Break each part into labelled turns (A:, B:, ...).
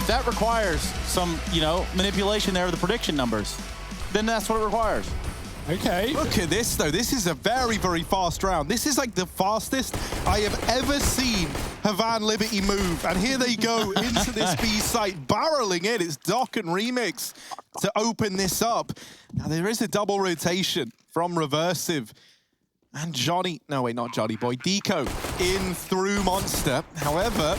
A: if that requires some, you know, manipulation there of the prediction numbers, then that's what it requires.
B: Okay.
C: Look at this, though. This is a very, very fast round. This is like the fastest I have ever seen Havan Liberty move. And here they go into this B site, barreling in. It's Doc and Remix to open this up. Now, there is a double rotation from Reversive. And Johnny, no, wait, not Johnny Boy, Deco in through Monster. However,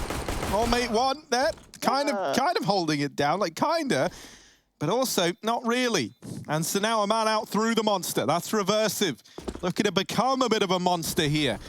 C: all mate one there, kind of holding it down, like kinda. But also, not really. And so now a man out through the Monster. That's Reversive. Looking to become a bit of a monster here,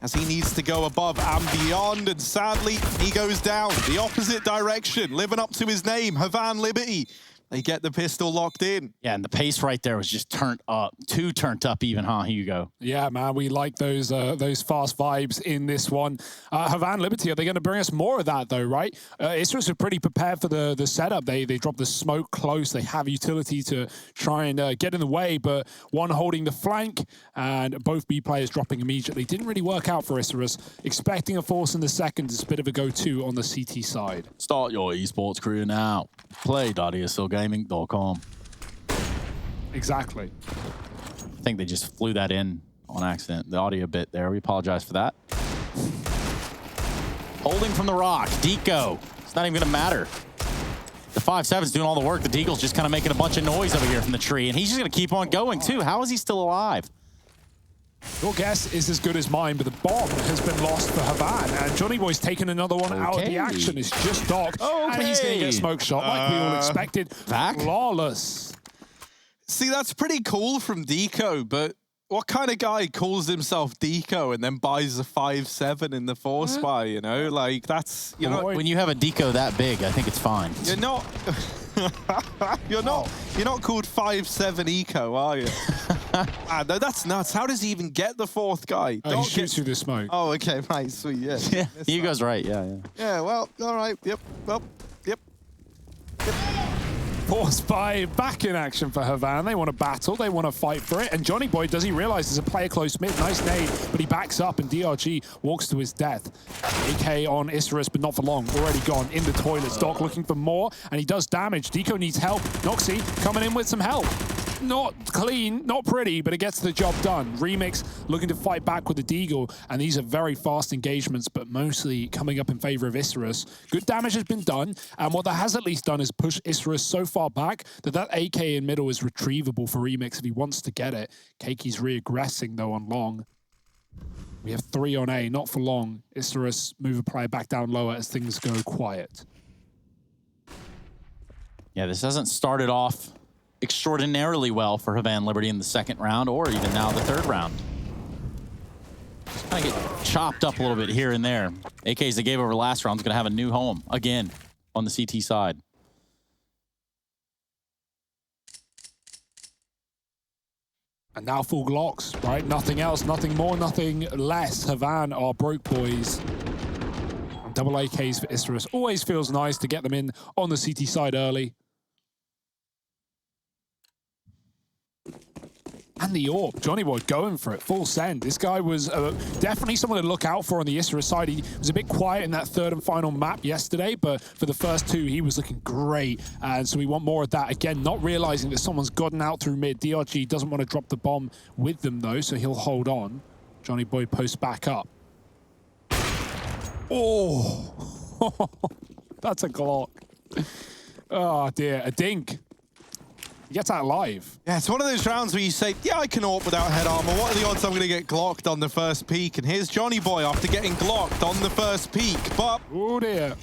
C: as he needs to go above and beyond. And sadly, he goes down the opposite direction, living up to his name, Havan Liberty. They get the pistol locked in.
A: Yeah, and the pace right there was just turned up, too turned up even, huh, Hugo?
B: Yeah, man, we like those fast vibes in this one. Havan Liberty, are they going to bring us more of that, though, right? Isurus are pretty prepared for the setup. They drop the smoke close. They have utility to try and get in the way, but one holding the flank and both B players dropping immediately. Didn't really work out for Isurus. Expecting a force in the second is a bit of a go-to on the CT side.
A: Start your esports career now. Play.eslgaming.com.
B: Exactly.
A: I think they just flew that in on accident. The audio bit there. We apologize for that. Holding from the rock. Deco. It's not even going to matter. The 5-7's doing all the work. The Deagle's just kind of making a bunch of noise over here from the tree, and he's just going to keep on going, too. How is he still alive?
B: Your guess is as good as mine, but the bomb has been lost for Havan, and Johnny Boy's taken another one out of the action. It's just Doc, and he's going to get smoke shot like we all expected. Flawless.
C: See, that's pretty cool from Deco, but what kind of guy calls himself Deco and then buys a 5-7 in the force buy, you know? Like, that's, you know...
A: When you have a Deco that big, I think it's fine.
C: You're not... You're not called 5-7 Eco, are you? No, that's nuts. How does he even get the fourth guy?
B: He shoots through the smoke.
C: Oh, okay, right, sweet, yeah.
A: Yeah, Hugo's right, yeah.
C: Yeah, well, all right, yep, well, yep.
B: Force by back in action for Havan. They want to battle. They want to fight for it. And Johnny Boy, does he realize there's a player close mid? Nice nade, but he backs up and DRG walks to his death. AK on Isurus, but not for long. Already gone in the toilets. Doc looking for more, and he does damage. Deco needs help. Noxy coming in with some help. Not clean, not pretty, but it gets the job done. Remix looking to fight back with the Deagle, and these are very fast engagements, but mostly coming up in favor of Isurus. Good damage has been done, and what that has at least done is push Isurus so far back that AK in middle is retrievable for Remix if he wants to get it. Keki's re-aggressing, though, on long. We have 3 on A, not for long. Isurus move a player back down lower as things go quiet. Yeah,
A: this hasn't started off extraordinarily well for Havan Liberty in the second round, or even now the third round. Just kind of get chopped up a little bit here and there. AKs that gave over last round is going to have a new home again on the CT side.
B: And now full Glocks, right? Nothing else, nothing more, nothing less. Havan are broke boys. And double AKs for Isurus. Always feels nice to get them in on the CT side early. And the AWP, Johnny Boy going for it, full send. This guy was definitely someone to look out for on the Isurus side. He was a bit quiet in that third and final map yesterday, but for the first 2, he was looking great. And so we want more of that. Again, not realizing that someone's gotten out through mid. DRG doesn't want to drop the bomb with them, though, so he'll hold on. Johnny Boy posts back up. Oh, that's a Glock. Oh, dear, a dink. He gets out alive.
C: Yeah, it's one of those rounds where you say, yeah, I can AWP without head armor. What are the odds I'm going to get glocked on the first peak? And here's Johnny Boy after getting glocked on the first peak. But,
B: oh dear.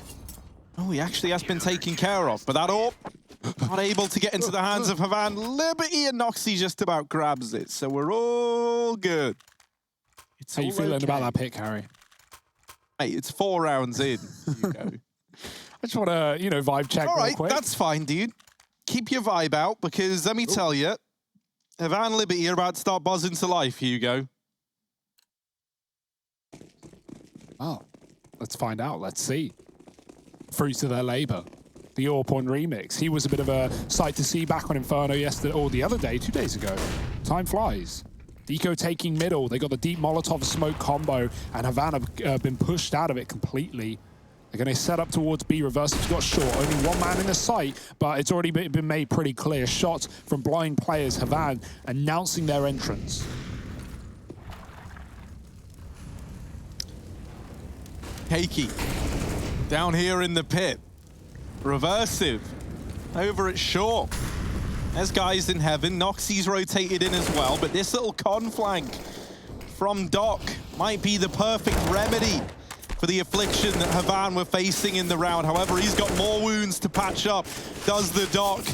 C: Oh, he actually has been taken care of. But that AWP, not able to get into the hands of Havan Liberty, and Noxy just about grabs it. So we're all good.
B: It's How you feeling about that pick, Harry?
C: Hey, it's 4 rounds in. You go.
B: I just want to, you know, vibe check
C: all
B: real
C: right,
B: quick.
C: That's fine, dude. Keep your vibe out, because let me tell you, Havan Liberty are about to start buzzing to life, Hugo.
B: Oh, let's find out. Let's see. Fruits of their labor. The AWP on Remix. He was a bit of a sight to see back on Inferno yesterday, or the other day, 2 days ago. Time flies. Deco taking middle. They got the deep Molotov smoke combo, and Havan have been pushed out of it completely. They're going to set up towards B. Reverse has got short. Only one man in the sight, but it's already been made pretty clear. Shots from blind players. Havan announcing their entrance.
C: Keiki down here in the pit. Reversive over at short. There's guys in heaven. Noxie's rotated in as well, but this little con flank from Doc might be the perfect remedy for the affliction that Havan were facing in the round. However, he's got more wounds to patch up, does the Doc.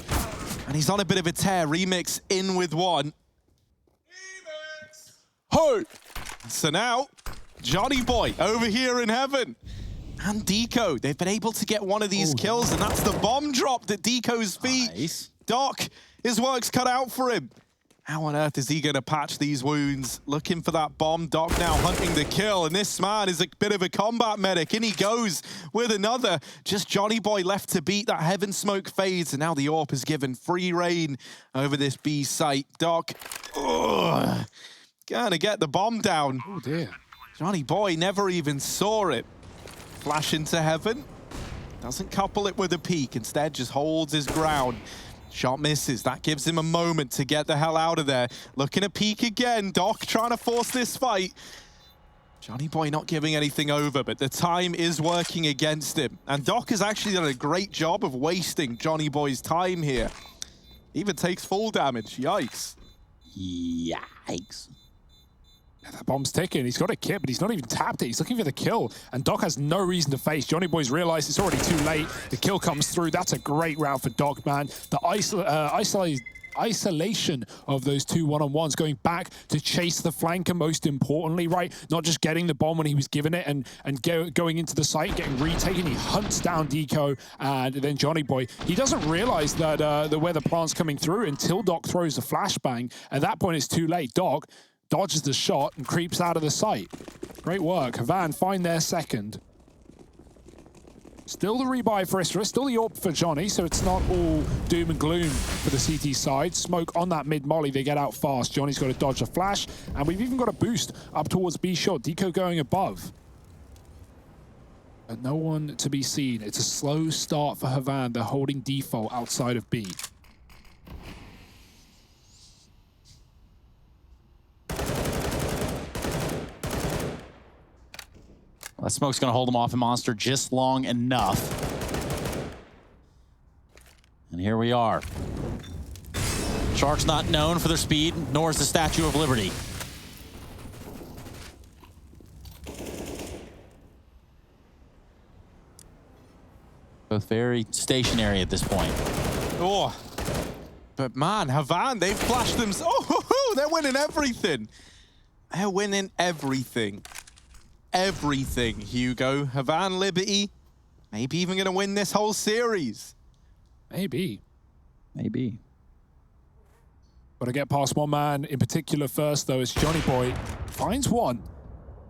C: And he's on a bit of a tear. Remix in with one. Remix! Ho! So now, Johnny Boy over here in heaven. And Deco, they've been able to get one of these kills, and that's the bomb dropped at Deco's feet.
A: Nice.
C: Doc, his work's cut out for him. How on earth is he going to patch these wounds? Looking for that bomb. Doc now hunting the kill, and this man is a bit of a combat medic. In he goes with another. Just Johnny Boy left to beat. That heaven smoke fades, and now the AWP is given free reign over this B site. Doc, gonna get the bomb down.
B: Oh dear.
C: Johnny Boy never even saw it. Flash into heaven. Doesn't couple it with a peek. Instead, just holds his ground. Shot misses. That gives him a moment to get the hell out of there. Looking to peek again. Doc trying to force this fight. Johnny Boy not giving anything over, but the time is working against him. And Doc has actually done a great job of wasting Johnny Boy's time here. Even takes full damage. Yikes.
A: Yikes.
B: That bomb's ticking. He's got a kit, but he's not even tapped it. He's looking for the kill, and Doc has no reason to face. Johnny Boy's realized it's already too late. The kill comes through. That's a great round for Doc, man. The isolation of those two one-on-ones, going back to chase the flanker, most importantly, right? Not just getting the bomb when he was given it and going into the site, getting retaken. He hunts down Deco, and then Johnny Boy. He doesn't realize that where the plant's coming through until Doc throws a flashbang. At that point, it's too late. Doc dodges the shot and creeps out of the sight. Great work. Havan find their second. Still the rebuy for Isurus, still the AWP for Johnny, so it's not all doom and gloom for the CT side. Smoke on that mid-molly, they get out fast. Johnny's got to dodge a flash, and we've even got a boost up towards B short. Deco going above. But no one to be seen. It's a slow start for Havan. They're holding default outside of B.
A: That smoke's going to hold him off in Monster just long enough. And here we are. Sharks not known for their speed, nor is the Statue of Liberty. Both very stationary at this point.
C: Oh, but man, Havan, they've flashed them. Oh, they're winning everything. They're winning everything. Everything, Hugo. Havan Liberty, maybe even going to win this whole series.
B: Maybe.
A: Maybe.
B: Got to get past one man in particular first, though, as Johnny Boy finds one,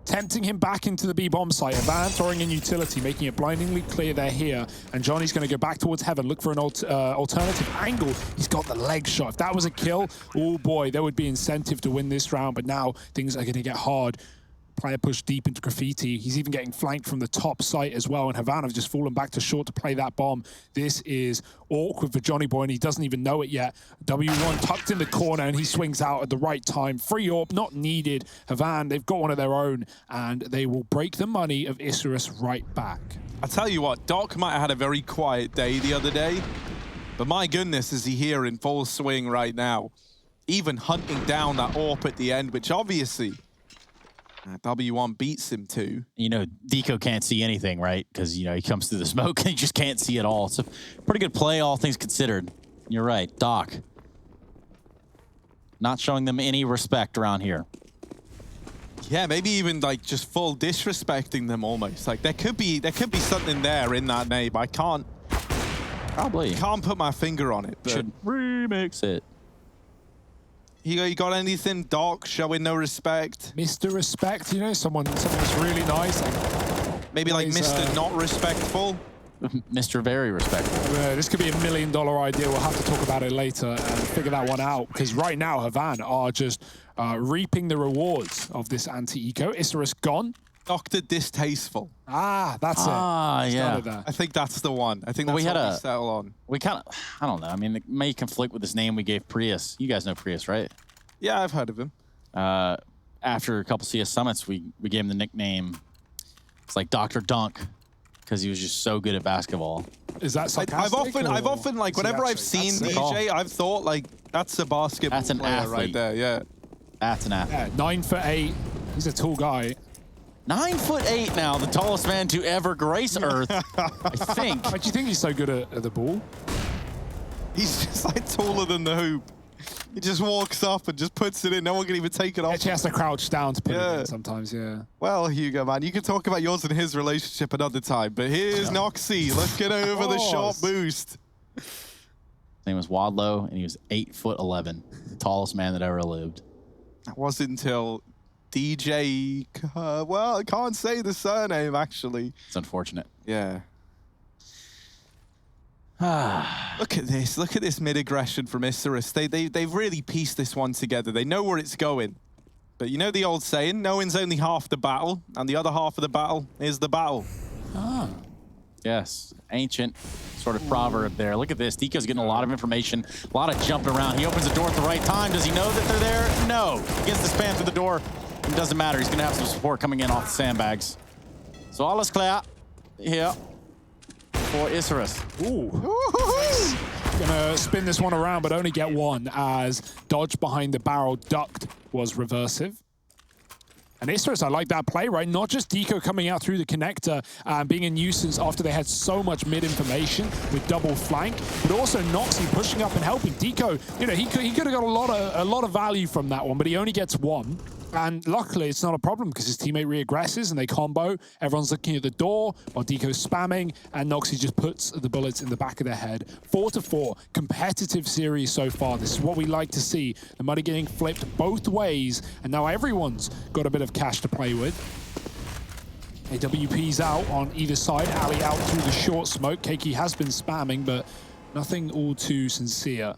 B: tempting him back into the B bomb site. Havan throwing in utility, making it blindingly clear they're here. And Johnny's going to go back towards heaven, look for an alternative angle. He's got the leg shot. If that was a kill, oh boy, there would be incentive to win this round. But now things are going to get hard. Player pushed deep into Graffiti. He's even getting flanked from the top site as well, and Havan have just fallen back to short to play that bomb. This is awkward for Johnny Boy, and he doesn't even know it yet. W1 tucked in the corner, and he swings out at the right time. Free AWP, not needed. Havan, they've got one of their own, and they will break the money of Isurus right back.
C: I tell you what, Doc might have had a very quiet day the other day, but my goodness, is he here in full swing right now. Even hunting down that AWP at the end, which obviously W1 beats him too.
A: You know, Deco can't see anything, right? Because, you know, he comes through the smoke and he just can't see it all. It's a pretty good play, all things considered. You're right, Doc. Not showing them any respect around here.
C: Yeah, maybe even like just full disrespecting them almost. Like there could be something there in that name. I can't put my finger on it. But
A: Should remix it.
C: You got anything, Doc, showing no respect?
B: Mr. Respect, you know, someone that's really nice.
C: Maybe like Mr. Not Respectful?
A: Mr. Very Respectful.
B: This could be $1 million idea. We'll have to talk about it later and figure that one out. Because right now, Havan are just reaping the rewards of this anti-eco. Isurus gone.
C: Dr. Distasteful.
B: Ah, that's it.
A: Ah, yeah.
B: There.
C: I think that's the one. I think that's
A: we had
C: what we settle on.
A: We kind of, I don't know. I mean, it may conflict with this name we gave Prius. You guys know Prius, right?
C: Yeah, I've heard of him.
A: After a couple CS summits, we gave him the nickname. It's like Dr. Dunk, because he was just so good at basketball.
B: Is that sarcastic?
C: I've often like whenever I've seen DJ, I've thought like that's a basketball
A: That's an
C: player
A: athlete.
C: right there. Yeah.
A: That's an athlete.
B: Yeah, 9'8". He's a tall guy.
A: 9'8" now, the tallest man to ever grace Earth, I think.
B: Why do you think he's so good at the ball?
C: He's just like taller than the hoop. He just walks up and just puts it in. No one can even take it off.
B: Actually has to crouch down to put it
C: Yeah.
B: in sometimes, yeah.
C: Well, Hugo, man, you can talk about yours and his relationship another time, but here's Noxie looking over the shot boost.
A: His name was Wadlow, and he was 8'11", the tallest man that ever lived.
C: That wasn't until DJ, well, I can't say the surname, actually.
A: It's unfortunate.
C: Yeah. Look at this mid-aggression from Isurus. They've really pieced this one together. They know where it's going. But you know the old saying, knowing's only half the battle, and the other half of the battle is the battle.
B: Ah.
A: Yes, ancient sort of proverb there. Look at this. Deco's getting a lot of information, a lot of jumping around. He opens the door at the right time. Does he know that they're there? No. He gets the spam through the door. It doesn't matter. He's going to have some support coming in off the sandbags. So all is clear here for Isurus.
B: Ooh. Gonna spin this one around, but only get one, as dodge behind the barrel ducked was reversive. And Isurus, I like that play, right? Not just Deco coming out through the connector, being a nuisance after they had so much mid information with double flank, but also Noxie pushing up and helping. Deco, you know, he could have got a lot of value from that one, but he only gets one. And luckily, it's not a problem because his teammate re-aggresses and they combo. Everyone's looking at the door while Deco's spamming, and Noxie just puts the bullets in the back of their head. 4-4, competitive series so far. This is what we like to see. The money getting flipped both ways, and now everyone's got a bit of cash to play with. AWP's out on either side. Ali out through the short smoke. Keiki has been spamming, but nothing all too sincere.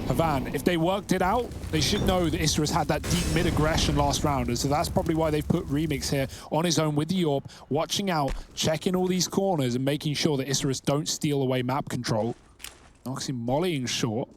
B: Havan, if they worked it out, they should know that Isurus had that deep mid-aggression last round. And so that's probably why they've put Remix here on his own with the AWP, watching out, checking all these corners and making sure that Isurus don't steal away map control. Noxie mollying short.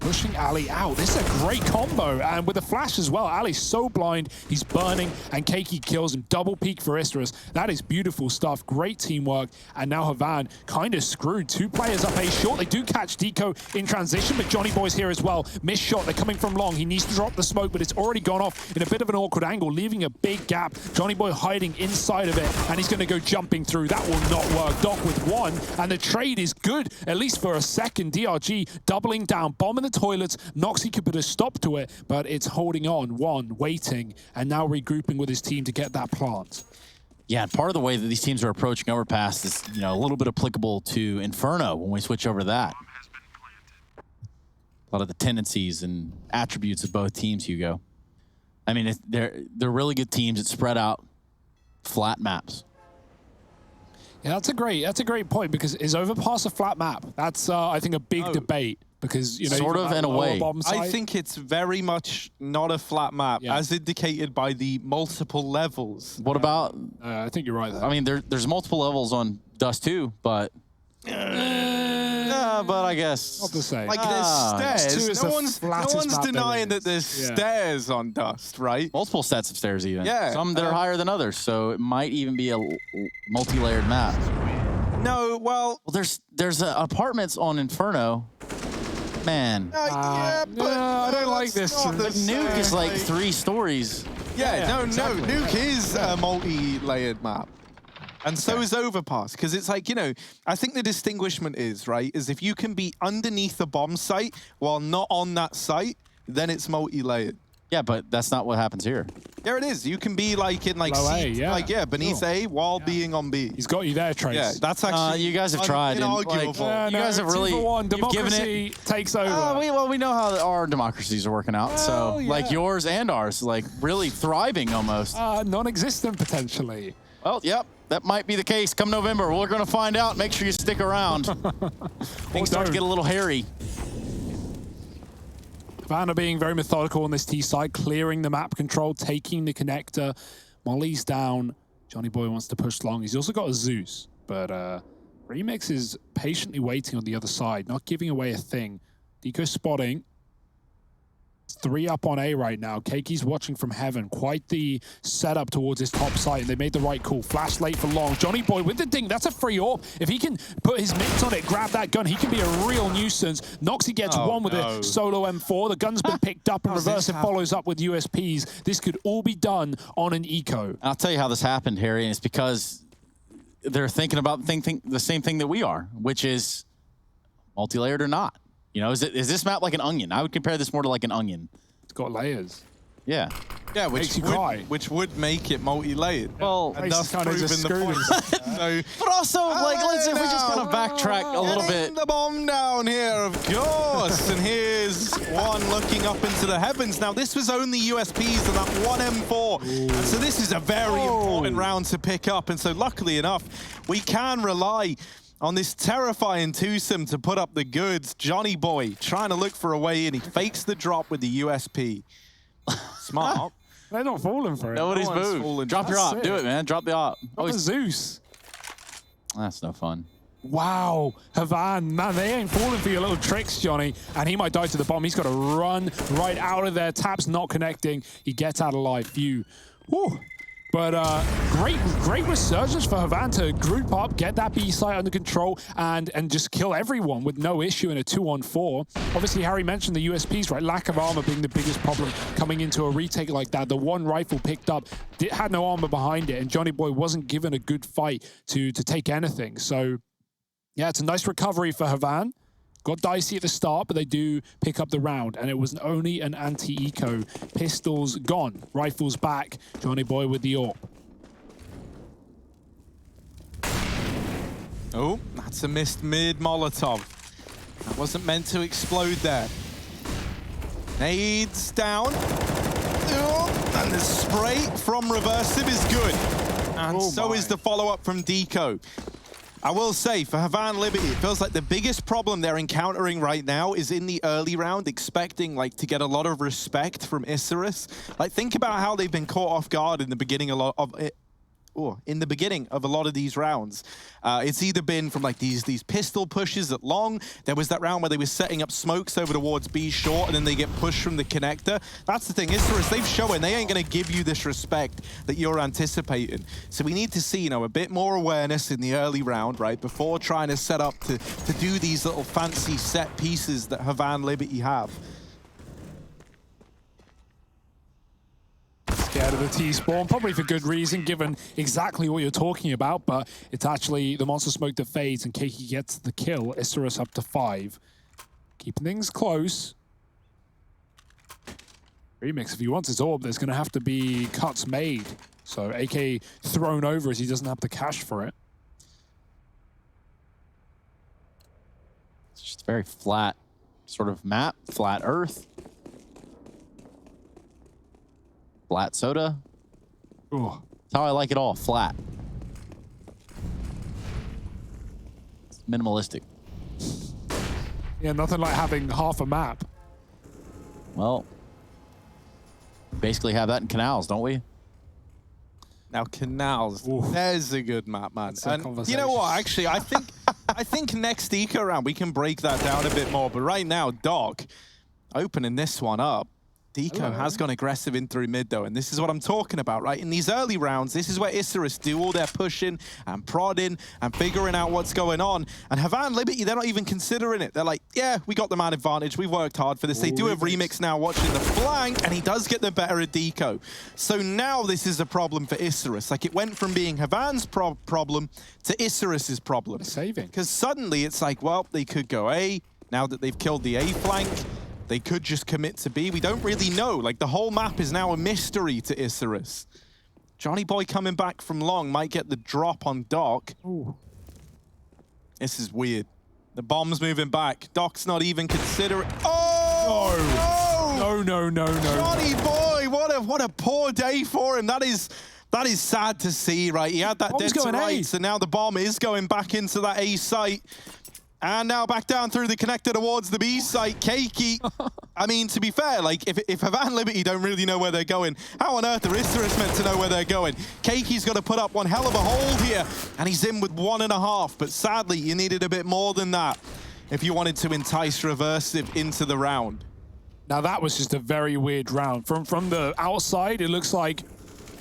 B: Pushing Ali out. This is a great combo, and with the flash as well. Ali's so blind, he's burning, and Keiki kills him. Double peek for Isurus. That is beautiful stuff. Great teamwork, and now Havan kind of screwed. Two players up A short. They do catch Deco in transition, but Johnny Boy's here as well. Missed shot. They're coming from long. He needs to drop the smoke, but it's already gone off in a bit of an awkward angle, leaving a big gap. Johnny Boy hiding inside of it, and he's going to go jumping through. That will not work. Doc with one, and the trade is good, at least for a second. DRG doubling down, bombing the toilets. Noxie could put a stop to it, but it's holding on, one, waiting, and now regrouping with his team to get that plant.
A: Yeah, and part of the way that these teams are approaching Overpass is, you know, a little bit applicable to Inferno when we switch over to that. A lot of the tendencies and attributes of both teams, Hugo. I mean, they're really good teams that spread out flat maps.
B: Yeah, that's a great point, because is Overpass a flat map? That's I think a big debate, because you know,
A: sort of in a way.
C: I think it's very much not a flat map, as indicated by the multiple levels.
A: What about?
B: I think you're right there.
A: I mean, there's multiple levels on Dust 2, but but I guess
B: not the same.
C: Like there's stairs. No one's
B: map
C: denying that there's stairs on Dust, right?
A: multiple sets of stairs even.
C: Yeah.
A: Some that are higher than others, so it might even be a multi-layered map.
C: No, well,
A: there's apartments on Inferno. Man,
C: yeah, but
B: I don't like this.
A: Nuke is like 3 stories.
C: Yeah,
B: exactly.
C: no, Nuke is a multi-layered map. And so is Overpass, because it's like, you know, I think the distinguishment is, right, is if you can be underneath a bomb site while not on that site, then it's multi-layered.
A: Yeah, but that's not what happens here.
C: There it is. You can be like in like
B: A,
C: beneath A while being on B.
B: He's got you there, Trace.
C: Yeah, that's actually
A: you guys have tried.
C: inarguable.
A: You guys have really
B: democracy takes over.
A: We know how our democracies are working out. So like yours and ours, like really thriving almost.
B: Non-existent potentially.
A: Well, yep. That might be the case come November. We're going to find out. Make sure you stick around. Things start to get a little hairy.
B: Havan are being very methodical on this T side, clearing the map control, taking the connector. Molly's down. Johnny Boy wants to push long. He's also got a Zeus, but Remix is patiently waiting on the other side, not giving away a thing. Deco spotting. 3 up on A right now. Keiki's watching from heaven. Quite the setup towards his top site. They made the right call. Flash late for long. Johnny Boy with the ding. That's a free AWP. If he can put his mitts on it, grab that gun, he can be a real nuisance. Noxy gets one with a solo M4. The gun's been picked up and reverse and follows up with USPs. This could all be done on an eco.
A: I'll tell you how this happened, Harry, and it's because they're thinking about the same thing that we are, which is multi-layered or not. You know, is this map like an onion? I would compare this more to like an onion.
B: It's got layers.
A: Yeah.
C: Yeah, which would make it multi-layered.
A: Well,
C: and thus proving the point. So,
A: but also, like, let's if we just kind of backtrack a little bit.
C: The bomb down here, of course. And here's one looking up into the heavens. Now, this was only USPs and that one M4. And so this is a very important round to pick up. And so luckily enough, we can rely on this terrifying twosome to put up the goods. Johnny Boy trying to look for a way in. He fakes the drop with the USP. Smart.
B: They're not falling for it.
A: Nobody's moved. Drop your op. Do it, man. Drop the op.
B: Oh, Zeus.
A: That's no fun.
B: Wow. Havan, man, they ain't falling for your little tricks, Johnny. And he might die to the bomb. He's got to run right out of there. Tap's not connecting. He gets out alive. Phew. Woo. But great resurgence for Havan to group up, get that B site under control, and just kill everyone with no issue in a 2-on-4. Obviously, Harry mentioned the USPs, right? Lack of armor being the biggest problem coming into a retake like that. The one rifle picked up had no armor behind it, and Johnny Boy wasn't given a good fight to take anything. So, yeah, it's a nice recovery for Havan. Got dicey at the start, but they do pick up the round, and it was only an anti-eco. Pistols gone, rifles back. Johnny Boy with the AWP.
C: Oh, that's a missed mid Molotov. That wasn't meant to explode there. Nades down. Oh, and the spray from Reversive is good. And so is the follow-up from Deco. I will say, for Havan Liberty, it feels like the biggest problem they're encountering right now is in the early round, expecting like to get a lot of respect from Isurus. Like, think about how they've been caught off guard in the beginning of a lot of these rounds. It's either been from like these pistol pushes at long. There was that round where they were setting up smokes over towards B short, and then they get pushed from the connector. That's the thing, Isurus, they've shown they ain't gonna give you this respect that you're anticipating. So we need to see, you know, a bit more awareness in the early round, right, before trying to set up to do these little fancy set pieces that Havan Liberty have.
B: Scared of the T-spawn, probably for good reason, given exactly what you're talking about, but it's actually the monster smoke that fades and Keiki gets the kill. Isurus up to 5. Keeping things close. Remix, if he wants his AWP, there's going to have to be cuts made. So AK thrown over as he doesn't have the cash for it.
A: It's just a very flat sort of map, flat earth. Flat soda.
B: Ooh.
A: That's how I like it all, flat. It's minimalistic.
B: Yeah, nothing like having half a map.
A: Well, basically have that in Canals, don't we?
C: Now Canals, there's a good map, man. And you know what? Actually, I think next eco round we can break that down a bit more. But right now, Doc opening this one up. Deco has gone aggressive in through mid, though, and this is what I'm talking about, right? In these early rounds, this is where Isurus do all their pushing and prodding and figuring out what's going on. And Havan Liberty, they're not even considering it. They're like, yeah, we got the man advantage. We've worked hard for this. They do have Remix now watching the flank, and he does get the better of Deco. So now this is a problem for Isurus. Like, it went from being Havan's problem to Isurus's problem.
B: Saving.
C: Because suddenly it's like, well, they could go A. Now that they've killed the A flank, they could just commit to B. We don't really know. Like, the whole map is now a mystery to Isurus. Johnny Boy coming back from long might get the drop on Doc.
B: Ooh.
C: This is weird. The bomb's moving back. Doc's not even considering. Oh!
B: No.
C: Johnny Boy, what a poor day for him. That is sad to see, right? He had that dead to right, so now the bomb is going back into that A site. And now back down through the connector towards the B site. Keiki, I mean, to be fair, like, if Havan Liberty don't really know where they're going, how on earth are Isurus meant to know where they're going? Keiki's got to put up one hell of a hold here, and he's in with 1.5, but sadly, you needed a bit more than that if you wanted to entice Reversive into the round.
B: Now that was just a very weird round. From the outside, it looks like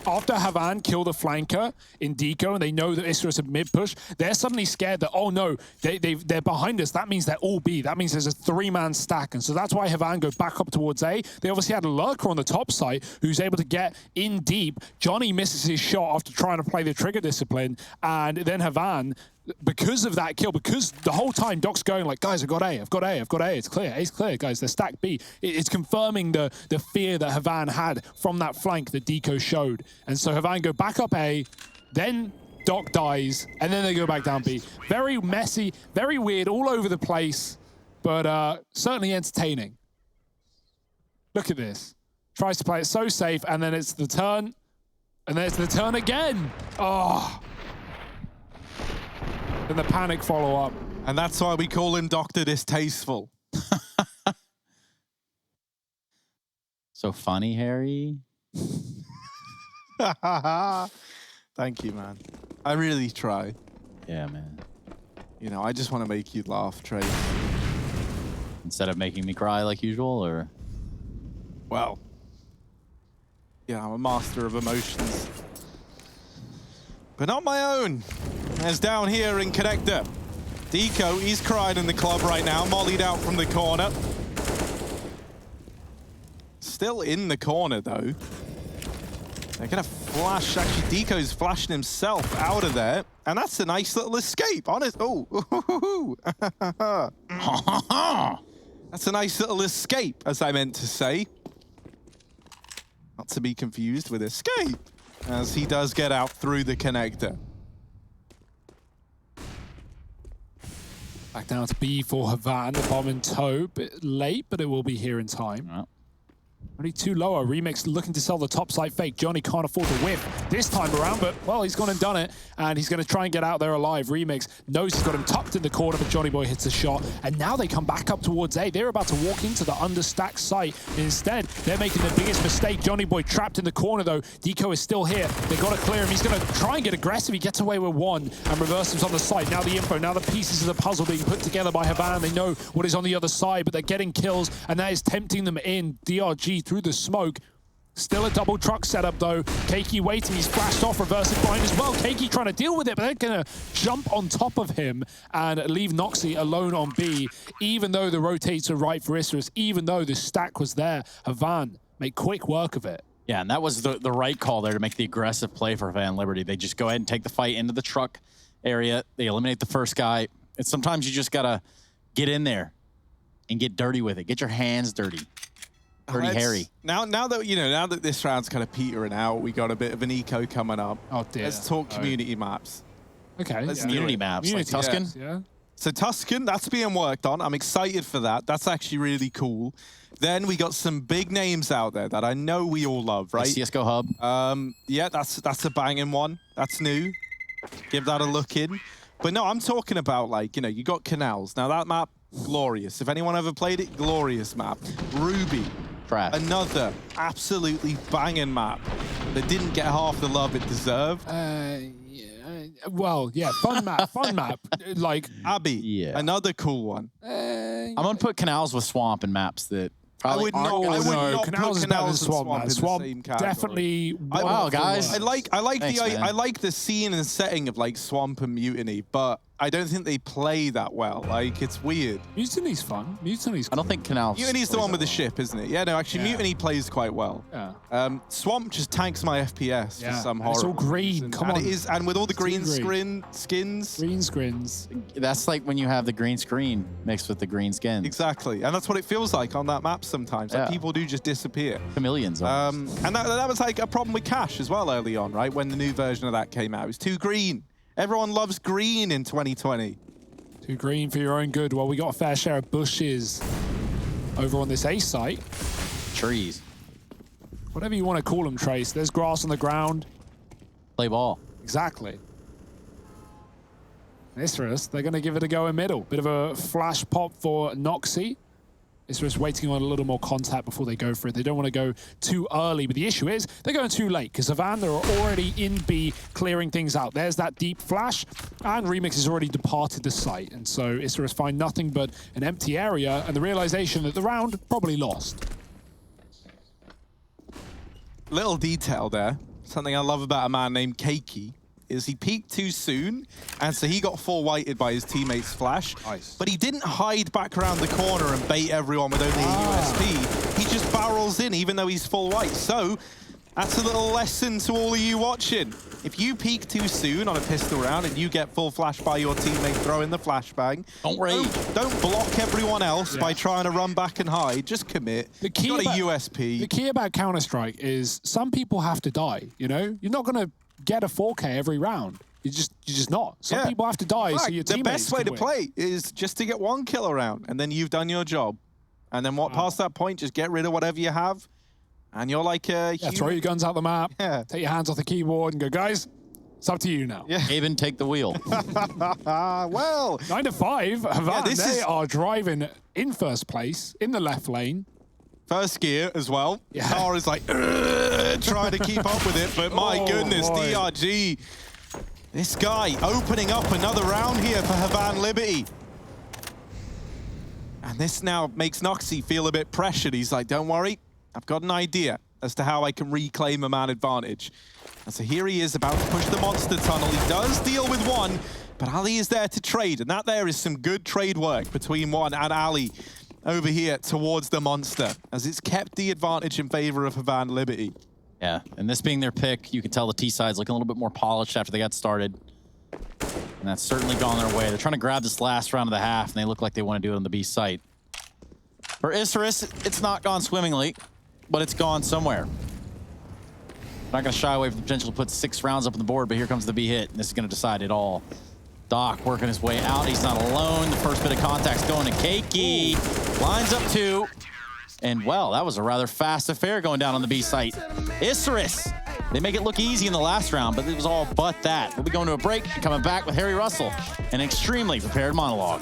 B: after Havan killed the flanker in Deco and they know that Isurus had mid-push, they're suddenly scared that, oh no, they're behind us. That means they're all B. That means there's a 3-man stack. And so that's why Havan go back up towards A. They obviously had a lurker on the top side who's able to get in deep. Johnny misses his shot after trying to play the trigger discipline. And then Havan, because of that kill, because the whole time Doc's going like, guys, I've got A, I've got A, I've got A, it's clear, A's clear, guys, they're stacked B. It's confirming the fear that Havan had from that flank that Deco showed. And so Havan go back up A, then Doc dies, and then they go back down B. Very messy, very weird, all over the place, but certainly entertaining. Look at this. Tries to play it so safe, and then it's the turn, and there's the turn again. Oh. And the panic follow-up.
C: And that's why we call him Dr. Distasteful.
A: So funny, Harry.
C: Thank you, man. I really try.
A: Yeah, man.
C: You know, I just want to make you laugh, Trey.
A: Instead of making me cry like usual, or?
C: Well, yeah, I'm a master of emotions. But not my own. As down here in connector. Deco, he's crying in the club right now, mollied out from the corner. Still in the corner, though. They're going to flash. Actually, Deco's flashing himself out of there. And that's a nice little escape. Honest. Oh. That's a nice little escape, as I meant to say. Not to be confused with escape, as he does get out through the connector.
B: Back down to B for Havan. The bomb in tow. Bit late, but it will be here in time.
A: Oh.
B: Only 2 lower. Remix looking to sell the top side fake. Johnny can't afford to whiff this time around, but, well, he's gone and done it, and he's going to try and get out there alive. Remix knows he's got him tucked in the corner, but Johnny Boy hits a shot, and now they come back up towards A. They're about to walk into the understacked site. Instead, they're making the biggest mistake. Johnny Boy trapped in the corner, though. Deco is still here. They've got to clear him. He's going to try and get aggressive. He gets away with 1, and Reversive's on the site. Now the info, now the pieces of the puzzle being put together by Havan. They know what is on the other side, but they're getting kills, and that is tempting them in. DRG through the smoke. Still a double truck setup, though. Keiki waiting. He's flashed off. Reversive behind as well. Keiki trying to deal with it, but they're going to jump on top of him and leave Noxy alone on B, even though the rotates are right for Isurus, even though the stack was there. Havan make quick work of it.
A: Yeah, and that was the right call there to make the aggressive play for Van Liberty. They just go ahead and take the fight into the truck area. They eliminate the first guy. And sometimes you just got to get in there and get dirty with it. Get your hands dirty. Pretty hairy.
C: Now that this round's kind of petering out, we got a bit of an eco coming up.
B: Oh dear.
C: Let's talk community maps.
B: Okay.
C: Let's
A: Community maps, like Tuscan.
B: Yeah.
C: So Tuscan, that's being worked on. I'm excited for that. That's actually really cool. Then we got some big names out there that I know we all love, right?
A: CSGO Hub.
C: Yeah, that's a banging one. That's new. Give that a look in. But no, I'm talking about, like, you know, you got Canals. Now that map, glorious. If anyone ever played it, glorious map. Ruby.
A: Trash.
C: Another absolutely banging map that didn't get half the love it deserved.
B: Well, yeah, fun map, fun map. Like
C: Abbey,
A: Yeah.
C: another cool one.
A: I'm going to put Canals with Swamp and maps that probably
C: I would not
B: Canals
C: put
B: is better than
C: Canals and
B: Swamp, man.
C: in the
B: Swamp
C: same category.
B: definitely.
A: Wow, guys.
C: I like
A: Thanks, man.
C: I like the scene and setting of like Swamp and Mutiny, but I don't think they play that well. Like, it's weird.
B: Mutiny's fun. Mutiny's
A: I don't think Canals.
C: Mutiny's the one with the ship, isn't it? Yeah, no, actually,
B: Yeah.
C: Mutiny plays quite well.
B: Yeah.
C: Swamp just tanks my FPS for some
B: And it's all
C: horrible
B: green.
C: reason.
B: Come
C: and
B: on.
C: It is, and with all the green
B: Green.
C: skins.
B: Green screens.
A: That's like when you have the green screen mixed with the green skins.
C: Exactly, and that's what it feels like on that map sometimes. Like,
A: Yeah.
C: people do just disappear.
A: Chameleons.
C: And that was like a problem with Cash as well early on, right? When the new version of that came out. It was too green. Everyone loves green in 2020.
B: Too green for your own good. Well, we got a fair share of bushes over on this A site.
A: Trees.
B: Whatever you want to call them, Trace. There's grass on the ground.
A: Play ball.
B: Exactly. Isurus, they're going to give it a go in middle. Bit of a flash pop for Noxy. Isurus waiting on a little more contact before they go for it. They don't want to go too early, but the issue is they're going too late because Havan, they're already in B clearing things out. There's that deep flash, and Remix has already departed the site. And so Isurus find nothing but an empty area and the realization that the round probably lost.
C: Little detail there. Something I love about a man named Keiki is he peeked too soon, and so he got full whited by his teammate's flash.
B: Nice.
C: But he didn't hide back around the corner and bait everyone with only a USP. He just barrels in even though he's full white. So that's a little lesson to all of you watching. If you peek too soon on a pistol round and you get full flash by your teammate throwing the flashbang, don't block everyone else by trying to run back and hide. Just commit.
B: The key
C: You've got
B: about,
C: a USP.
B: The key about Counter-Strike is some people have to die, you know? You're not going to get a 4K every round. You're just not. Some people have to die, so your
C: the
B: teammates
C: best way to
B: win.
C: play is just to get 1 kill around, and then you've done your job. And then past that point, just get rid of whatever you have, and you're like a
B: throw your guns out the map, take your hands off the keyboard, and go, guys, it's up to you now.
A: Haven, take the wheel.
C: Well,
B: 9 to 5, Havan, they are driving in first place in the left lane.
C: First gear as well. Car is like trying to keep up with it, but my goodness,
B: boy.
C: DRG, this guy opening up another round here for Havan Liberty. And this now makes Noxy feel a bit pressured. He's like, don't worry, I've got an idea as to how I can reclaim a man advantage. And so here he is about to push the monster tunnel. He does deal with one, but Ali is there to trade, and that there is some good trade work between one and Ali over here towards the monster, as it's kept the advantage in favor of Havan Liberty.
A: Yeah, and this being their pick, you can tell the T-side's looking a little bit more polished after they got started. And that's certainly gone their way. They're trying to grab this last round of the half, and they look like they want to do it on the B site. For Isurus, it's not gone swimmingly, but it's gone somewhere. Not going to shy away from the potential to put 6 rounds up on the board, but here comes the B hit, and this is going to decide it all. Doc working his way out. He's not alone. The first bit of contact's going to Keiki. Lines up 2. And, well, that was a rather fast affair going down on the B site. Isurus, they make it look easy in the last round, but it was all but that. We'll be going to a break and coming back with Harry Russell, an extremely prepared monologue.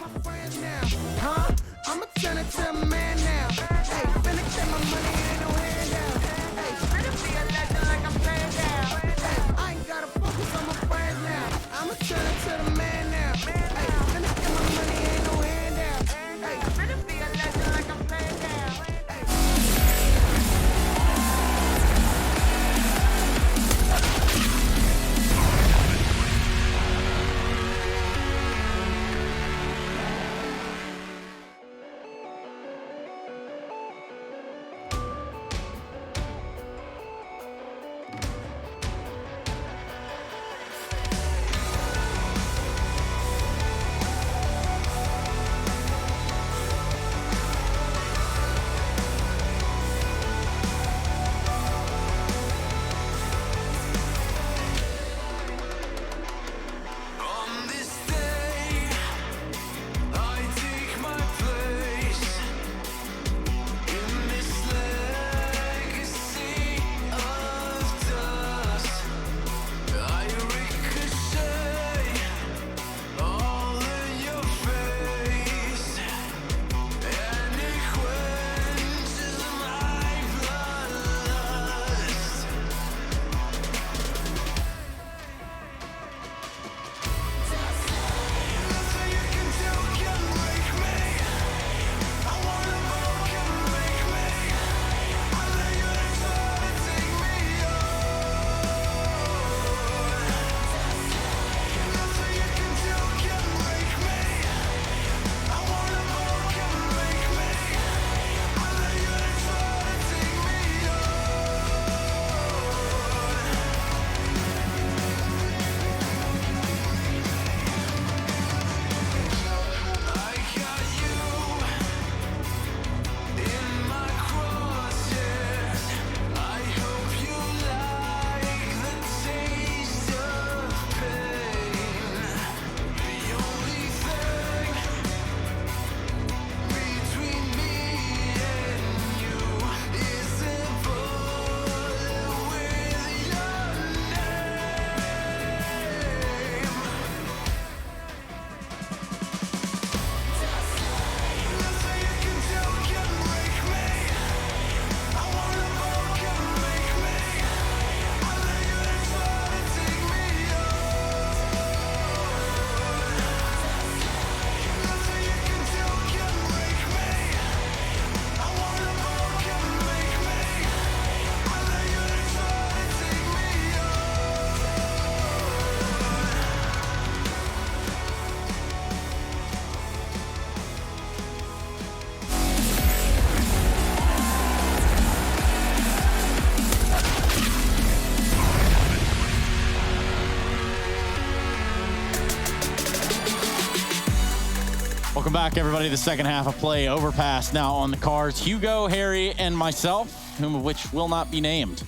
A: Welcome back, everybody, to the second half of play. Overpass now on the cards. Hugo, Harry, and myself, whom of which will not be named.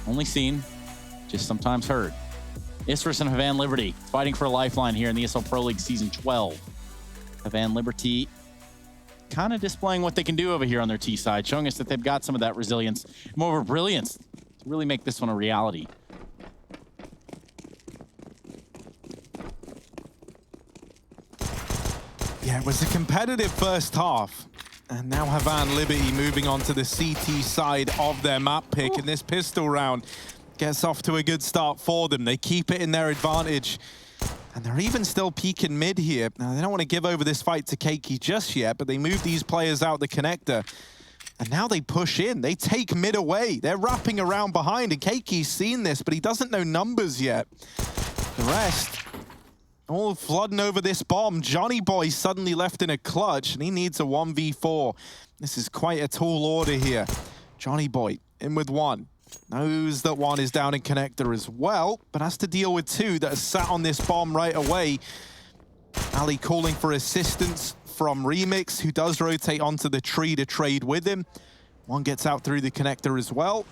A: Only seen, just sometimes heard. Isurus and Havan Liberty fighting for a lifeline here in the ESL Pro League Season 12. Havan Liberty kind of displaying what they can do over here on their T side, showing us that they've got some of that resilience, moreover brilliance, to really make this one a reality.
C: Yeah, it was a competitive first half. And now Havan Liberty moving on to the CT side of their map pick. And this pistol round gets off to a good start for them. They keep it in their advantage. And they're even still peeking mid here. Now, they don't want to give over this fight to Keiki just yet, but they move these players out the connector. And now they push in. They take mid away. They're wrapping around behind. And Keiki's seen this, but he doesn't know numbers yet. The rest all flooding over this bomb. Johnny Boy suddenly left in a clutch, and he needs a 1v4. This is quite a tall order here. Johnny Boy in with one. Knows that one is down in connector as well, but has to deal with two that are sat on this bomb right away. Ali calling for assistance from Remix, who does rotate onto the tree to trade with him. One gets out through the connector as well.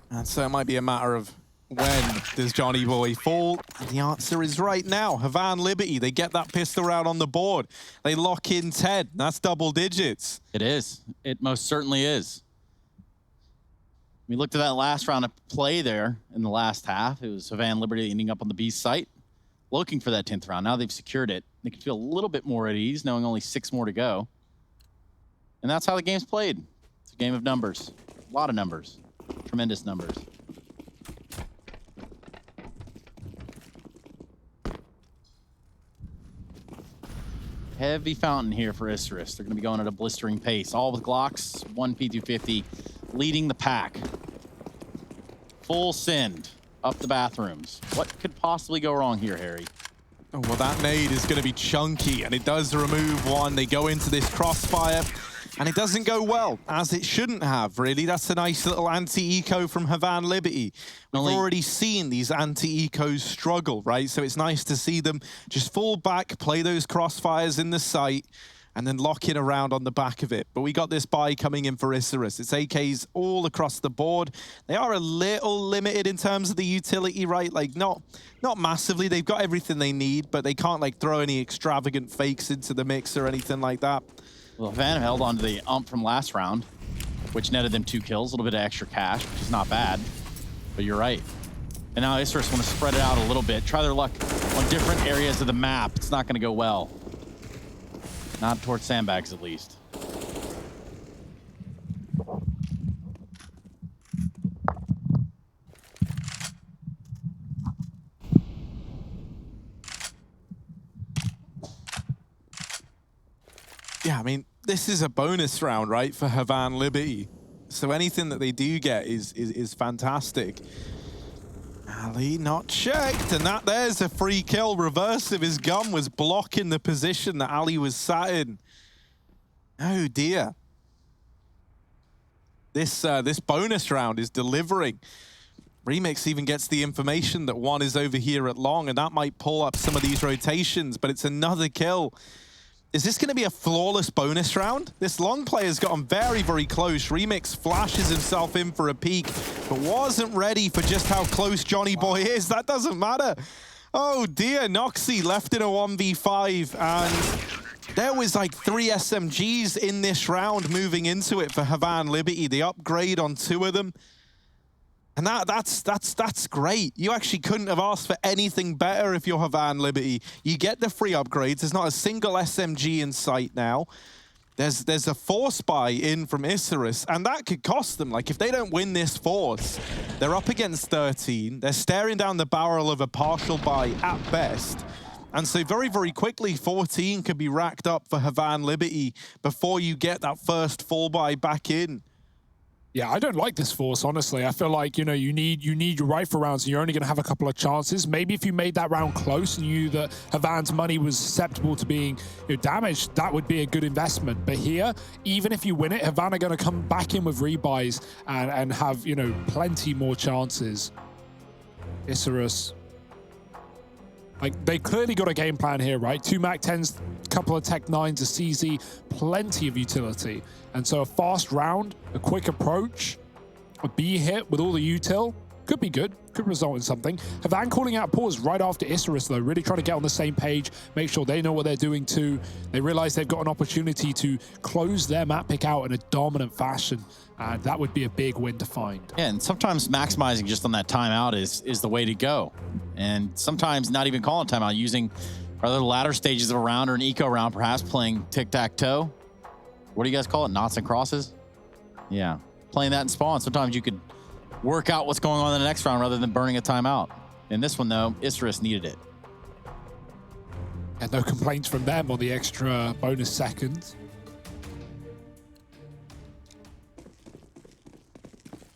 C: And so it might be a matter of when does Johnny Boy fall? And the answer is right now. Havan Liberty, they get that pistol round on the board. They lock in 10. That's double digits.
A: It is. It most certainly is. We looked at that last round of play there in the last half. It was Havan Liberty ending up on the B site, looking for that 10th round. Now they've secured it. They can feel a little bit more at ease, knowing only 6 more to go. And that's how the game's played. It's a game of numbers. A lot of numbers. Tremendous numbers. Heavy fountain here for Isurus. They're going to be going at a blistering pace. All with Glocks, 1 P250, leading the pack. Full send up the bathrooms. What could possibly go wrong here, Harry?
C: Oh, well, that nade is going to be chunky, and it does remove one. They go into this crossfire, and it doesn't go well, as it shouldn't have, really. That's a nice little anti-eco from Havan Liberty. We've already seen these anti-ecos struggle, right? So it's nice to see them just fall back, play those crossfires in the site, and then lock in around on the back of it. But we got this buy coming in for Isurus. It's AKs all across the board. They are a little limited in terms of the utility, right? Like, not massively. They've got everything they need, but they can't, like, throw any extravagant fakes into the mix or anything like that.
A: Well, Van held on to the ump from last round, which netted them 2 kills, a little bit of extra cash, which is not bad. But you're right. And now Isurus want to spread it out a little bit, try their luck on different areas of the map. It's not going to go well. Not towards sandbags, at least.
C: Yeah, I mean, this is a bonus round, right, for Havan Liberty. So anything that they do get is fantastic. Ali not checked, and there's a free kill. Reverse of his gun was blocking the position that Ali was sat in. Oh dear. This bonus round is delivering. Remix even gets the information that one is over here at long, and that might pull up some of these rotations, but it's another kill. Is this going to be a flawless bonus round? This long player's gotten very, very close. Remix flashes himself in for a peek, but wasn't ready for just how close Johnny Boy is. That doesn't matter. Oh dear, Noxy left in a 1v5, and there was like 3 SMGs in this round moving into it for Havan Liberty. The upgrade on 2 of them. And that's great. You actually couldn't have asked for anything better if you're Havan Liberty. You get the free upgrades. There's not a single SMG in sight now. There's a force buy in from Isurus, and that could cost them. Like, if they don't win this force, they're up against 13. They're staring down the barrel of a partial buy at best. And so very, very quickly, 14 could be racked up for Havan Liberty before you get that first full buy back in.
B: Yeah, I don't like this force, honestly. I feel like, you know, you need your rifle rounds, and you're only going to have a couple of chances. Maybe if you made that round close and you knew that Havan's money was susceptible to being damaged, that would be a good investment. But here, even if you win it, Havan are going to come back in with rebuys and have, you know, plenty more chances. Isurus Like, they clearly got a game plan here, right? 2 MAC-10s, couple of Tech 9s, a CZ, plenty of utility. And so a fast round, a quick approach, a B hit with all the util, could be good, could result in something. Havan calling out pause right after Isurus, though, really trying to get on the same page, make sure they know what they're doing too. They realize they've got an opportunity to close their map pick out in a dominant fashion, and that would be a big win to find.
A: Yeah, and sometimes maximizing just on that timeout is the way to go. And sometimes not even calling timeout, using rather the latter stages of a round or an eco round, perhaps playing tic-tac-toe. What do you guys call it? Knots and crosses? Yeah, playing that in spawn. Sometimes you could work out what's going on in the next round rather than burning a timeout. In this one, though, Isurus needed it.
B: And no complaints from them on the extra bonus seconds.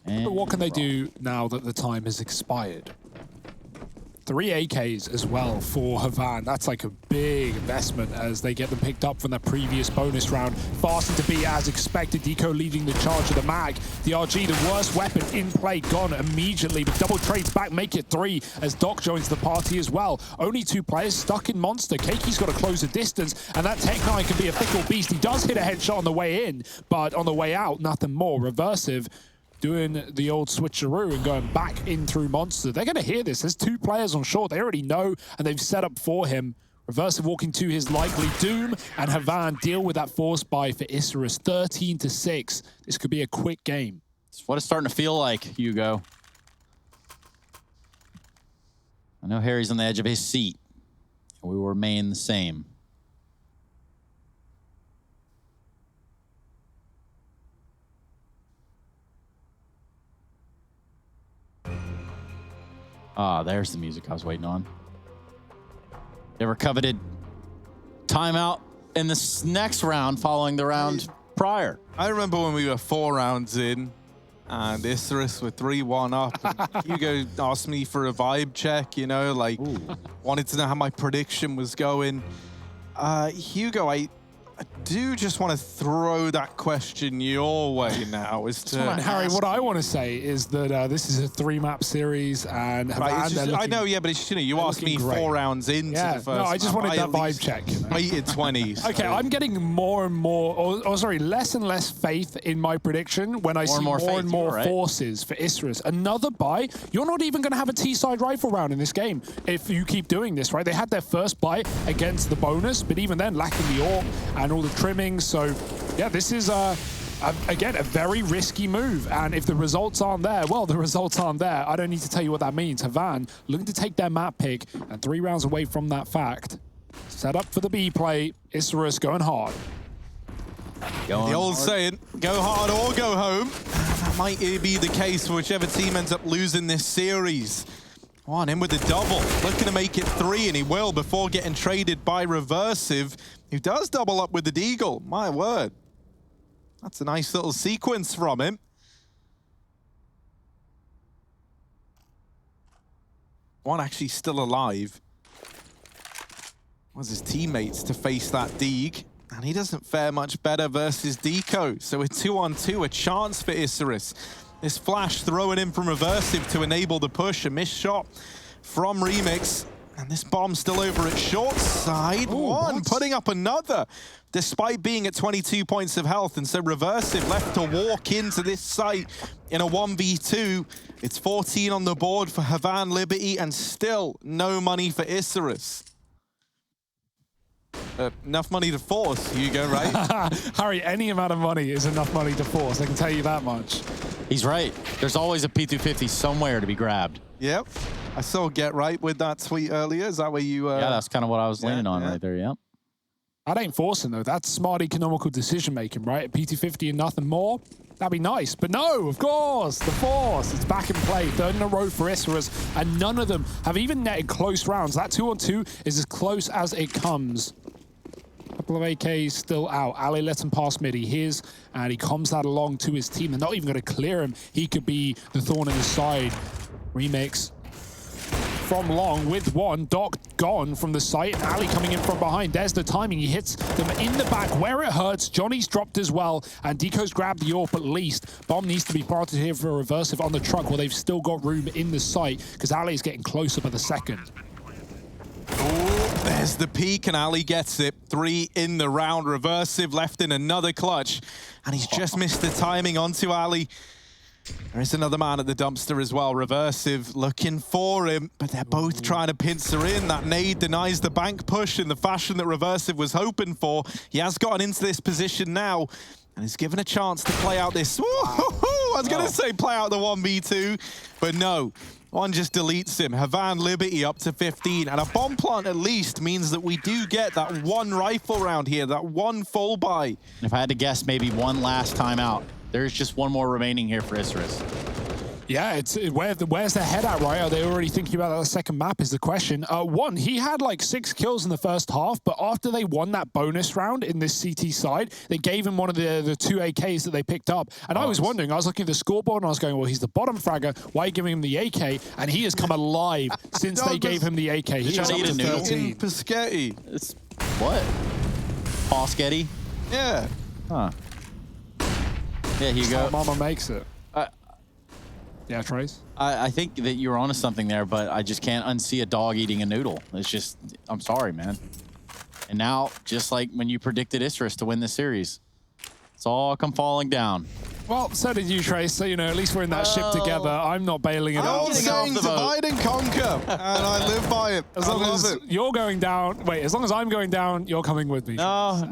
A: And
B: But what can they do now that the time has expired? 3 AKs as well for Havan. That's like a big investment as they get them picked up from their previous bonus round. Fastened to be as expected. Deco leading the charge of the mag. The RG, the worst weapon in play, gone immediately. But double trades back, make it 3 as Doc joins the party as well. Only 2 players stuck in Monster. Keki's got to close the distance, and that Tech 9 can be a fickle beast. He does hit a headshot on the way in, but on the way out, nothing more. Reversive doing the old switcheroo and going back in through Monster. They're going to hear this. There's 2 players on short. They already know, and they've set up for him. Reversive walking to his likely doom, and Havan deal with that force buy for Isurus. 13-6. This could be a quick game.
A: it's what it's starting to feel like, Hugo. I know Harry's on the edge of his seat. We will remain the same. Ah, there's the music I was waiting on. Ever coveted timeout in this next round following the round prior.
C: I remember when we were 4 rounds in and Isurus were 3-1 up. And Hugo asked me for a vibe check, you know, like wanted to know how my prediction was going. Hugo, I do just want to throw that question your way now. As to
B: And Harry, what I want to say is that this is a 3-map series, and
C: I know, yeah, but it's, you know, you asked me
B: great.
C: 4 rounds into the first.
B: No, I just
C: map.
B: wanted that
C: at
B: vibe
C: least
B: check. You know?
C: Waited 20. So.
B: Okay, I'm getting more and more, or sorry, less and less faith in my prediction when I see more and more forces for Isurus. Another buy. You're not even going to have a T-side rifle round in this game if you keep doing this, right? They had their first buy against the bonus, but even then, lacking the AWP and all the trimmings. So, yeah, this is, again, a very risky move. And if the results aren't there, well, the results aren't there. I don't need to tell you what that means. Havan looking to take their map pick, and 3 rounds away from that fact. Set up for the B play. Isurus going hard.
C: The old saying, go hard or go home. That might be the case for whichever team ends up losing this series. On in with the double, looking to make it 3, and he will before getting traded by Reversive, who does double up with the Deagle. My word. That's a nice little sequence from him. One actually still alive was his teammates to face that Deag, and he doesn't fare much better versus Deco. So a 2-on-2, a chance for Isurus. This flash throwing in from Reversive to enable the push, a missed shot from Remix. And this bomb still over at short side. Putting up another, despite being at 22 points of health. And so Reversive left to walk into this site in a 1v2. It's 14 on the board for Havan Liberty, and still no money for Isurus. Enough money to force, Hugo, right?
B: Harry, any amount of money is enough money to force. I can tell you that much.
A: He's right. There's always a P250 somewhere to be grabbed.
C: Yep. I saw Get Right with that tweet earlier. Is that where you...
A: Yeah, that's kind of what I was leaning on right there, yeah.
B: That ain't forcing, though. That's smart economical decision-making, right? P250 and nothing more. That'd be nice. But no, of course, the force. It's back in play. 3rd in a row for Isurus, and none of them have even netted close rounds. That 2-on-2 is as close as it comes. Couple of AKs still out. Ali lets him pass mid. He hears, and he comes that along to his team. They're not even going to clear him. He could be the thorn in the side. Remix from long with 1. Doc gone from the site. And Ali coming in from behind. There's the timing. He hits them in the back where it hurts. Johnny's dropped as well. And Deco's grabbed the AWP at least. Bomb needs to be planted here for a Reversive on the truck. Well, they've still got room in the site because Ali is getting closer by the second.
C: There's the peak, and Ali gets it. 3 in the round. Reversive left in another clutch, and he's just missed the timing onto Ali. There is another man at the dumpster as well. Reversive looking for him, but they're both trying to pincer in. That nade denies the bank push in the fashion that Reversive was hoping for. He has gotten into this position now, and is given a chance to play out this. I was going to say play out the 1v2, but no. One just deletes him. Havan Liberty up to 15, and a bomb plant at least means that we do get that one rifle round here, that one full buy.
A: If I had to guess, maybe one last time out. There's just one more remaining here for Isurus.
B: Yeah, where's their head at, right? Are they already thinking about that second map is the question. One, he had like 6 kills in the first half, but after they won that bonus round in this CT side, they gave him one of the 2 AKs that they picked up. And I was wondering, I was looking at the scoreboard and I was going, well, he's the bottom fragger. Why are you giving him the AK? And he has come alive since they gave him the AK. He's
A: trying to eat a noodle.
C: Paschetti.
A: It's what? Paschetti?
C: Yeah.
A: Huh. Yeah, here you go.
B: Mama makes it. Yeah, Trace?
A: I think that you're onto something there, but I just can't unsee a dog eating a noodle. It's just, I'm sorry, man. And now, just like when you predicted Isurus to win this series, it's all come falling down.
B: Well, so did you, Trace. So, you know, at least we're in that ship together. I'm not bailing it out.
C: I'm saying divide and conquer, and I live by it.
B: As long as you're going down, wait, as long as I'm going down, you're coming with me.
A: No,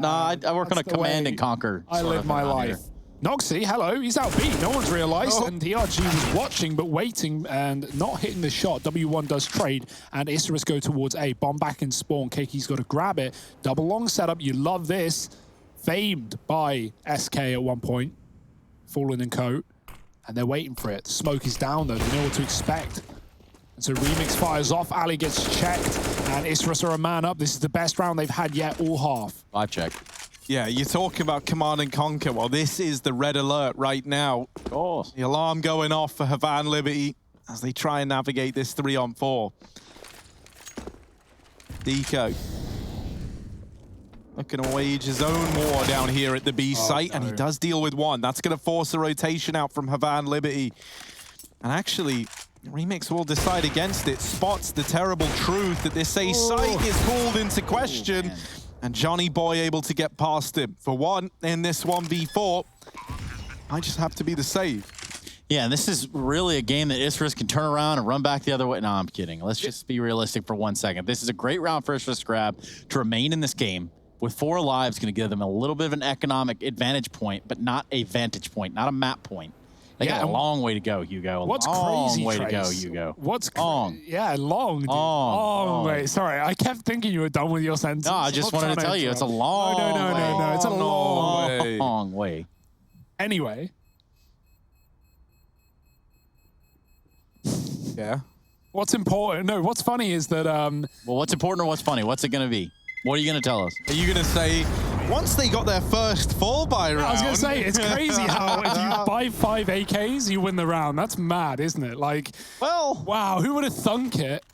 A: I work on a command and conquer.
B: I live my life. Noxy, hello, he's out B. No one's realized, and DRG was watching but waiting and not hitting the shot. W1 does trade, and Isurus go towards A. Bomb back in spawn. Keki's got to grab it. Double long setup, you love this. Famed by SK at one point. Fallen and Coat, and they're waiting for it. The smoke is down though, they know what to expect. And so Remix fires off, Ali gets checked, and Isurus are a man up. This is the best round they've had yet, all half.
A: 5 check.
C: Yeah, you're talking about command and conquer. Well, this is the red alert right now.
A: Of course.
C: The alarm going off for Havan Liberty as they try and navigate this 3-on-4. Deco looking to wage his own war down here at the B site, and he does deal with one. That's going to force a rotation out from Havan Liberty. And actually, Remix will decide against it, spots the terrible truth that this A site is called into question. And Johnny Boy able to get past him. For one, in this 1v4, I just have to be the save.
A: Yeah, and this is really a game that Isurus can turn around and run back the other way. No, I'm kidding. Let's just be realistic for 1 second. This is a great round for Isurus to grab to remain in this game. With 4 lives, going to give them a little bit of an economic advantage point, but not a vantage point, not a map point. They got a long way to go, Hugo.
B: What's
A: long
B: crazy,
A: way
B: Trace?
A: to go, Hugo.
B: What's
A: long?
B: Yeah, long. Dude. Long way. Sorry, I kept thinking you were done with your sentence.
A: No, I just wanted to tell you it's a long
B: No, it's a
A: long way.
B: Anyway.
C: Yeah.
B: What's important? No, what's funny is that
A: well, what's important or what's funny? What's it going to be? What are you going to tell us?
C: Are you going to say, once they got their first fall by round?
B: I was going to say, it's crazy how if you buy 5 AKs, you win the round. That's mad, isn't it? Like,
C: well,
B: wow, who would have thunk it?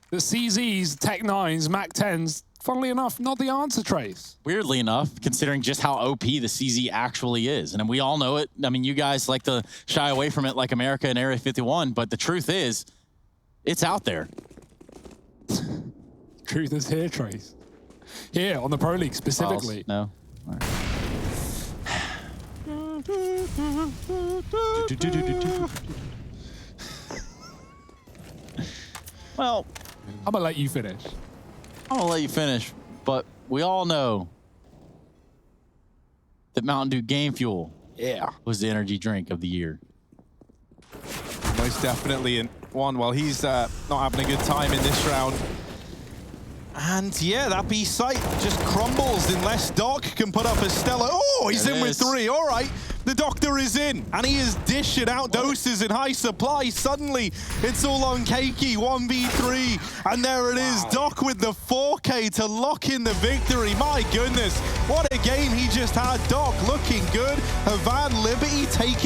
B: The CZs, Tech 9s, Mac 10s, funnily enough, not the answer, Trace.
A: Weirdly enough, considering just how OP the CZ actually is. And we all know it. I mean, you guys like to shy away from it like America and Area 51, but the truth is, it's out there.
B: Truth is here, Trace. Here, on the Pro League, specifically.
A: No. All right. Well,
B: I'm going to let you finish.
A: I'm going to let you finish, but we all know that Mountain Dew Game Fuel was the energy drink of the year.
C: Most definitely in one. Well, he's not having a good time in this round. And yeah, that B site just crumbles unless Doc can put up a stellar. Oh, he's in with 3. All right, the Doctor is in, and he is dishing out doses in high supply. Suddenly, it's all on Keiki, 1v3, and there it is. Doc with the 4K to lock in the victory. My goodness, what a game he just had. Doc looking good. Havan Liberty taking